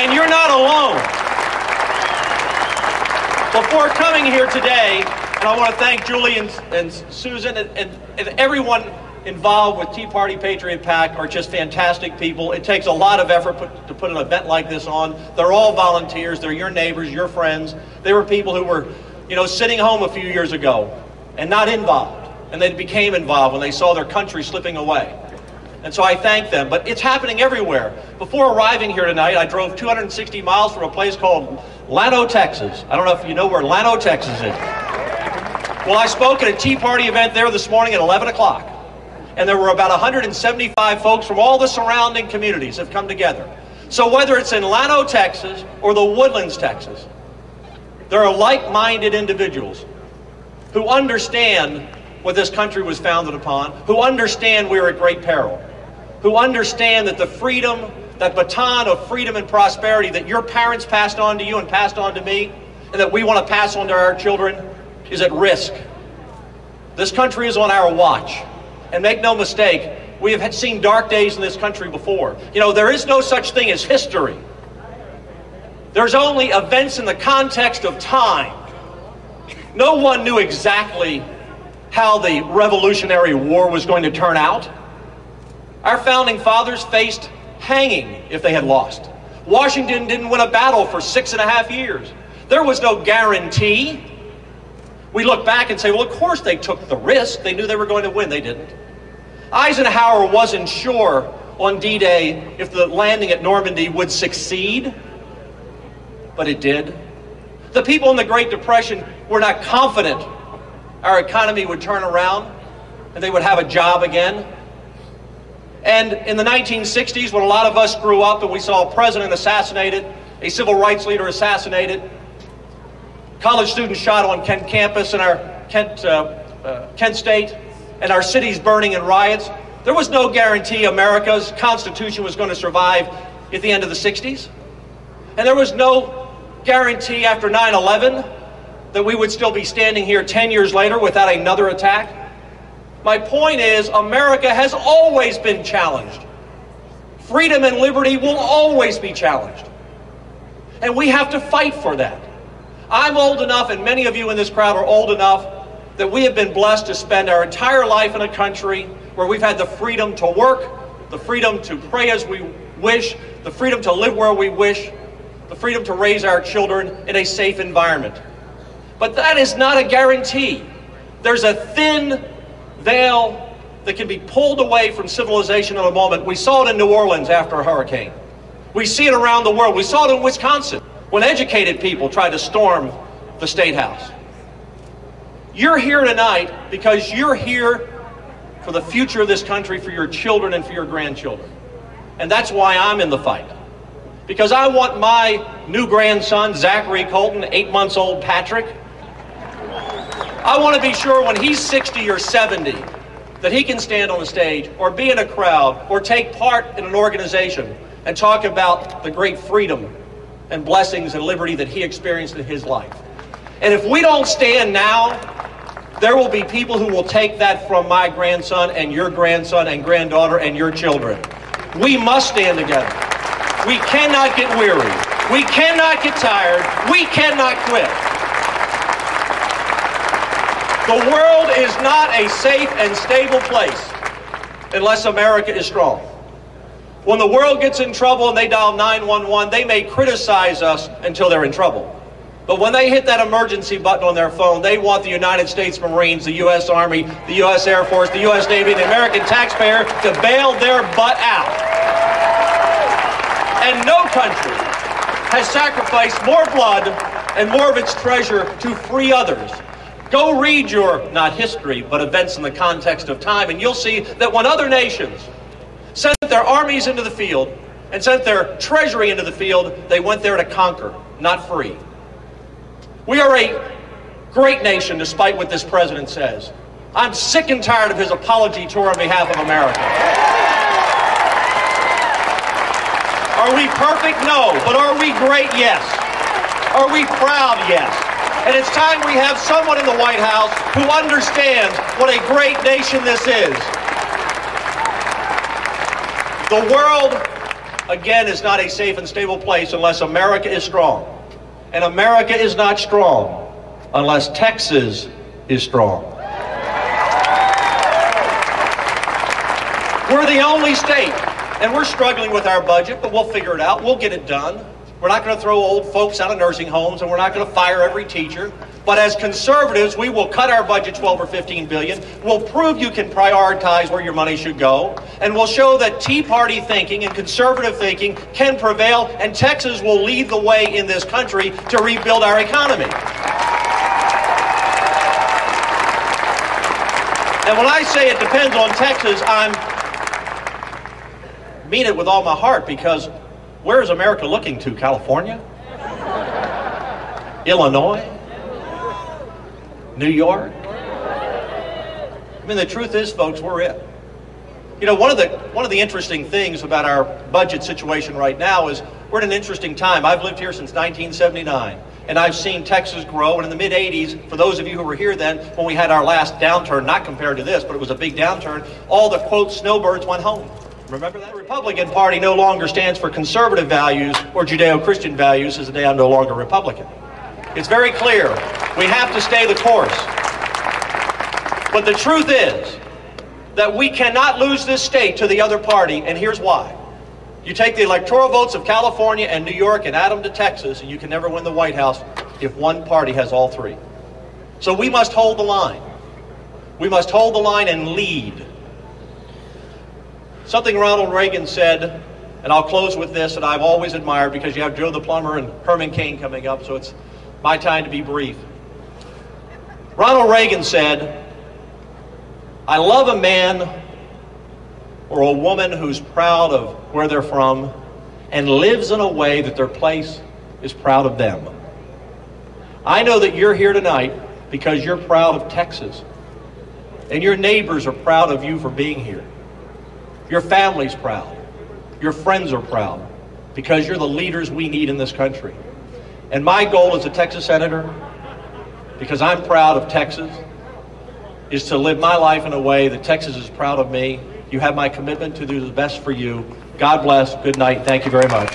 And you're not alone. Before coming here today, and I want to thank Julie and Susan and everyone involved with Tea Party Patriot PAC are just fantastic people. It takes a lot of effort to put an event like this on. They're all volunteers. They're your neighbors, your friends. They were people who were, sitting home a few years ago and not involved. And they became involved when they saw their country slipping away. And so I thank them. But it's happening everywhere. Before arriving here tonight, I drove 260 miles from a place called Llano, Texas. I don't know if you know where Llano, Texas is. Well, I spoke at a Tea Party event there this morning at 11 o'clock. And there were about 175 folks from all the surrounding communities have come together. So whether it's in Llano, Texas, or the Woodlands, Texas, there are like-minded individuals who understand what this country was founded upon, who understand we're at great peril, who understand that the freedom, that baton of freedom and prosperity that your parents passed on to you and passed on to me, and that we want to pass on to our children, is at risk. This country is on our watch. And make no mistake, we have seen dark days in this country before. There is no such thing as history. There's only events in the context of time. No one knew exactly how the Revolutionary War was going to turn out. Our founding fathers faced hanging if they had lost. Washington didn't win a battle for 6.5 years. There was no guarantee. We look back and say, well, of course they took the risk. They knew they were going to win. They didn't. Eisenhower wasn't sure on D-Day if the landing at Normandy would succeed, but it did. The people in the Great Depression were not confident our economy would turn around and they would have a job again. And in the 1960s, when a lot of us grew up and we saw a president assassinated, a civil rights leader assassinated, college students shot on Kent campus in our Kent State, and our cities burning in riots, there was no guarantee America's Constitution was going to survive at the end of the 60s. And there was no guarantee after 9/11 that we would still be standing here 10 years later without another attack. My point is, America has always been challenged. Freedom and liberty will always be challenged. And we have to fight for that. I'm old enough, and many of you in this crowd are old enough, that we have been blessed to spend our entire life in a country where we've had the freedom to work, the freedom to pray as we wish, the freedom to live where we wish, the freedom to raise our children in a safe environment. But that is not a guarantee. There's a thin veil that can be pulled away from civilization in a moment. We saw it in New Orleans after a hurricane. We see it around the world. We saw it in Wisconsin when educated people tried to storm the State House. You're here tonight because you're here for the future of this country, for your children and for your grandchildren. And that's why I'm in the fight. Because I want my new grandson, Zachary Colton, 8 months old Patrick, I want to be sure when he's 60 or 70 that he can stand on a stage or be in a crowd or take part in an organization and talk about the great freedom and blessings and liberty that he experienced in his life. And if we don't stand now, there will be people who will take that from my grandson and granddaughter and your children. We must stand together. We cannot get weary. We cannot get tired. We cannot quit. The world is not a safe and stable place unless America is strong. When the world gets in trouble and they dial 911, they may criticize us until they're in trouble. But when they hit that emergency button on their phone, they want the United States Marines, the U.S. Army, the U.S. Air Force, the U.S. Navy, and the American taxpayer to bail their butt out. And no country has sacrificed more blood and more of its treasure to free others. Go read your, not history, but events in the context of time, and you'll see that when other nations sent their armies into the field and sent their treasury into the field, they went there to conquer, not free. We are a great nation, despite what this president says. I'm sick and tired of his apology tour on behalf of America. Are we perfect? No. But are we great? Yes. Are we proud? Yes. And it's time we have someone in the White House who understands what a great nation this is. The world again, is not a safe and stable place unless America is strong. And America is not strong unless Texas is strong. We're the only state, and we're struggling with our budget, but we'll figure it out. We'll get it done. We're not going to throw old folks out of nursing homes, and we're not going to fire every teacher. But as conservatives, we will cut our budget 12 or 15 billion. We'll prove you can prioritize where your money should go. And we'll show that Tea Party thinking and conservative thinking can prevail, and Texas will lead the way in this country to rebuild our economy. And when I say it depends on Texas, I mean it with all my heart, because where is America looking to? California? Illinois? New York? I mean, the truth is, folks, we're it. You know, one of the interesting things about our budget situation right now is we're in an interesting time. I've lived here since 1979, and I've seen Texas grow. And in the mid-'80s, for those of you who were here then, when we had our last downturn, not compared to this, but it was a big downturn, all the, quote, snowbirds went home. Remember that? The Republican Party no longer stands for conservative values or Judeo-Christian values as the day I'm no longer Republican. It's very clear. We have to stay the course. But the truth is that we cannot lose this state to the other party, and here's why. You take the electoral votes of California and New York and add them to Texas, and you can never win the White House if one party has all three. So we must hold the line. We must hold the line and lead. Something Ronald Reagan said, and I'll close with this, that I've always admired, because you have Joe the Plumber and Herman Cain coming up, so it's my time to be brief. Ronald Reagan said, "I love a man or a woman who's proud of where they're from and lives in a way that their place is proud of them." I know that you're here tonight because you're proud of Texas, and your neighbors are proud of you for being here. Your family's proud. Your friends are proud, because you're the leaders we need in this country. And my goal as a Texas senator, because I'm proud of Texas, is to live my life in a way that Texas is proud of me. You have my commitment to do the best for you. God bless. Good night. Thank you very much.